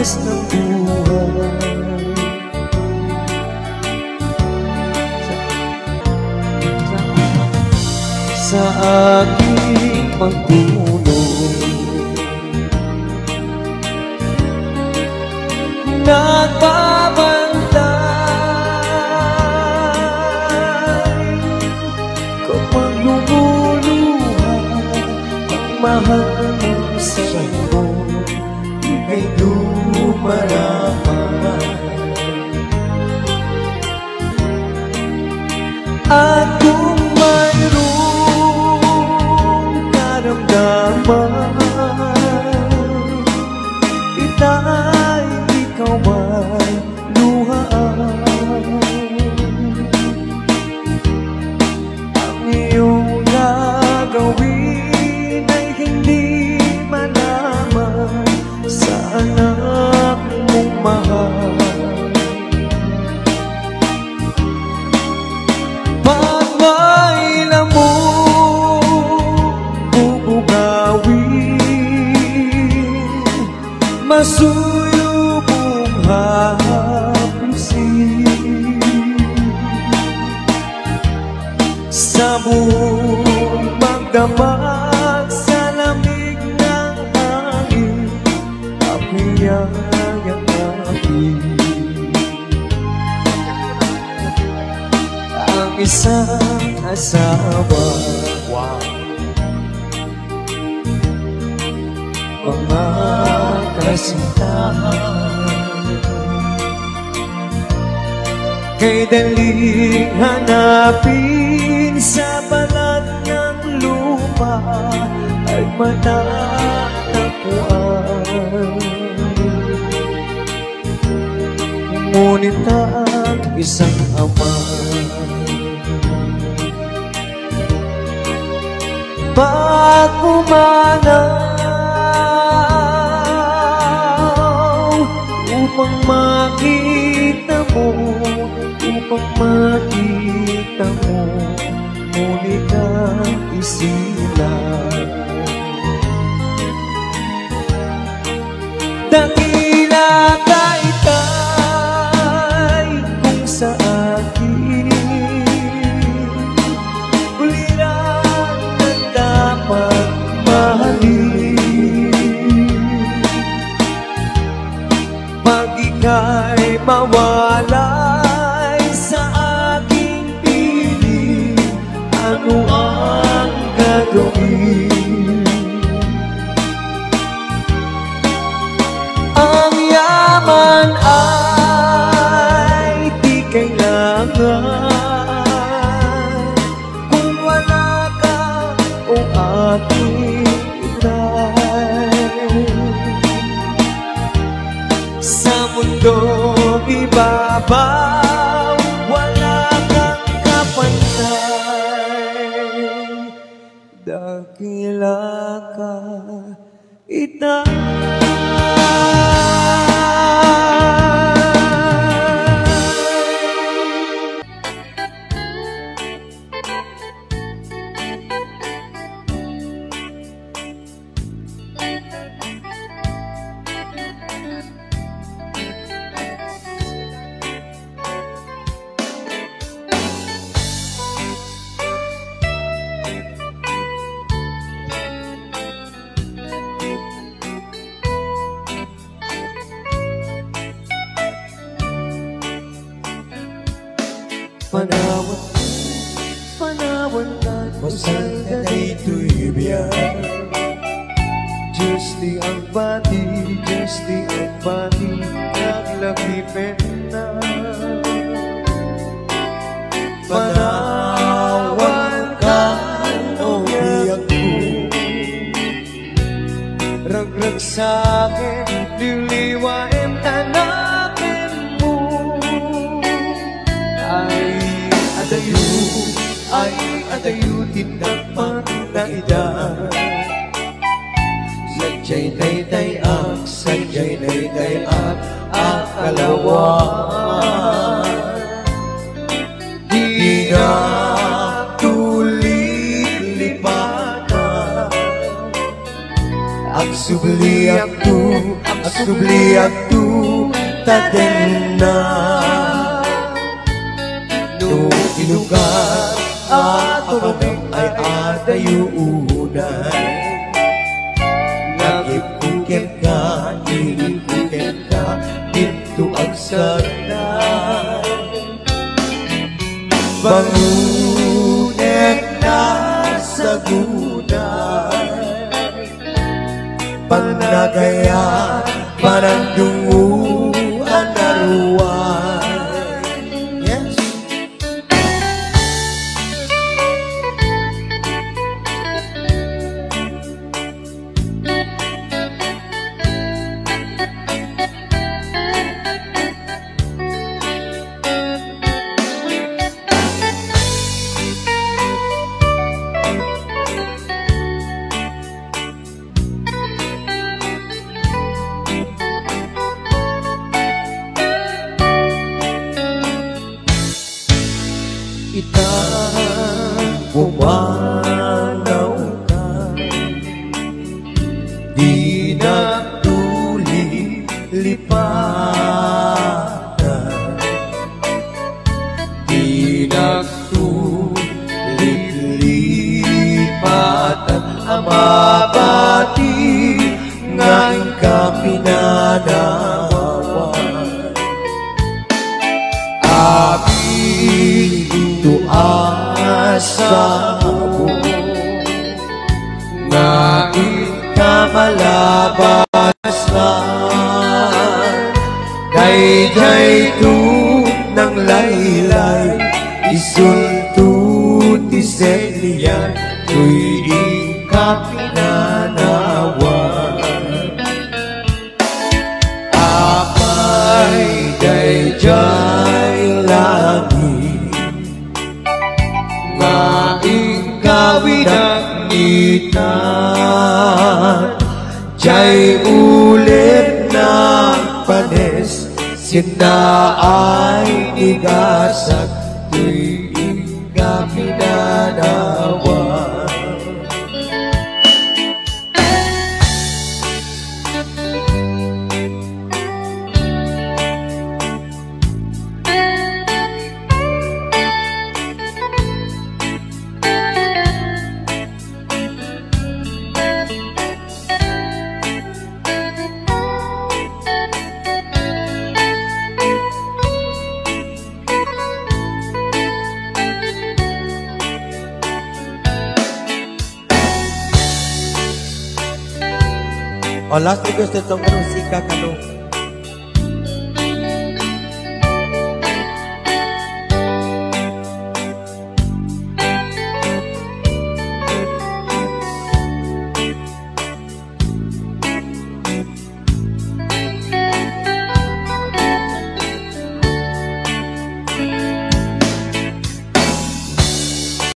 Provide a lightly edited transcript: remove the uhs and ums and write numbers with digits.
hapis ng buhay. Sa aking pagtulog nagbabantay kapag lumuluha ang mahal mo sa iyo, ika'y dumaraman. At kung mayroong karamdaman, ita'y ikaw may luhaan. Ang iyong gagawin ay hindi malaman sa anak mong mahal. Pag may lamok bubugawin, masuyubong hapusin sa buong magdamag sa lamig ng hangin, apiyang yakapin ang isang asawa. Wow. Mga kasintahan, kay daling hanapin sa balat ng lupa ay matatagpuan. Ngunit ang isang ama pag umanaw upang makita mo, upang makita mo, ngunit ang isilang dakila ka itay kung sa akin uliran na dapat mahalin. Pag ika'y mawalay sa aking piling, ano ang gagawin? Ang yaman ay di kailangan kung wala ka o aking itay. Sa mundong ibabaw, wala kang kapantay, dakila ka itay. Panawan, panawan lang usay na dito'y biyan. Just ang bati, naglagipin na. Panawan ka, o biyak ko, ragrag sa'kin, liliwain hanapin mo. Ay adayu tindapan na idan. Sadyay nayday ak akalawan. Di na tulilipatan Agsubli aktu tadenna no ilugar at papadang ay adayunan nagikuken ka dito agsanan bangunet na sa gunan panagaya panandunguan na ruwan. Yes. Pumanaw ka, di nagtuli-lipatan, di nagtuli-lipatan, ang mabati ngayon ka pinanawan. Ito asa mo ngayon ka malabasan kay ng laylay isultut iselian tuy ka pinanawan apay dayjay langit maing kawinang itan jay ulit ng panes sinaay nigasak tuwing ka pinanawan. O last request itong kanong sika kanong